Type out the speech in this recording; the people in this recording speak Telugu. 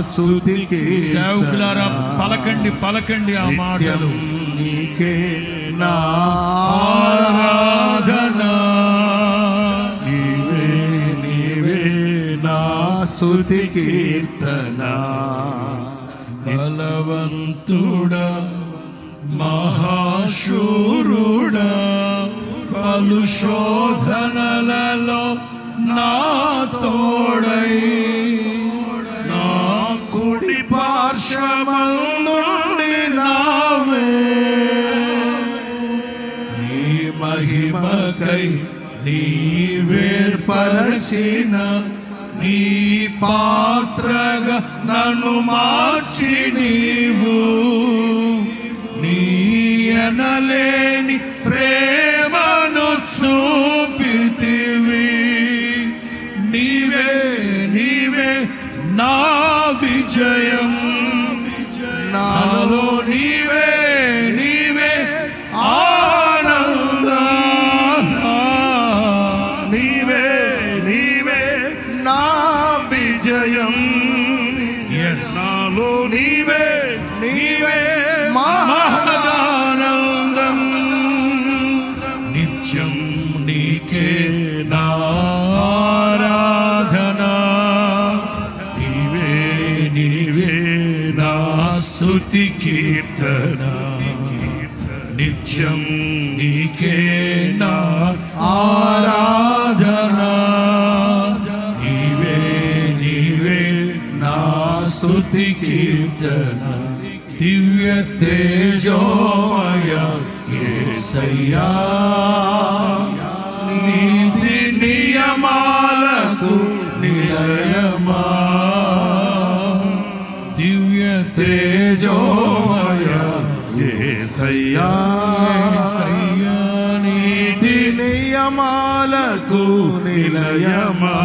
స్తుతికి సేవకులారా పలకండి ఆ మాటలు. నీకే నా ఆరాధన, నీవే నా స్తుతి కీర్తన. బలవంతుడా మహాశూరుడా పలు శోధనలలో నా తోడై నా కుడి పార్శ్వమందుండి నావే, నీ మహిమకై నీవేర్పరచిన నీ పాత్రగా నన్ను మార్చి నీవు, నీ అనలేని ప్రేమను చూపితివి. నీవే నా విజయం, నాలో నీవే ఆనందం. నీవే నా విజయం, నాలో నీవే మహదానందం. నిత్యం నీకే నా ఆరాధన, నీవే నా స్తుతి కీర్తన. నిత్యం నీకే నా ఆరాధన, నీవే నా స్తుతి కీర్తన. దివ్య తేజోమయ యేసయ్యా, నీతి నియమాలకు నిలయమా. దివ్య తేజోమయ యేసయ్యా, నీతి నియమాలకు నిలయమా.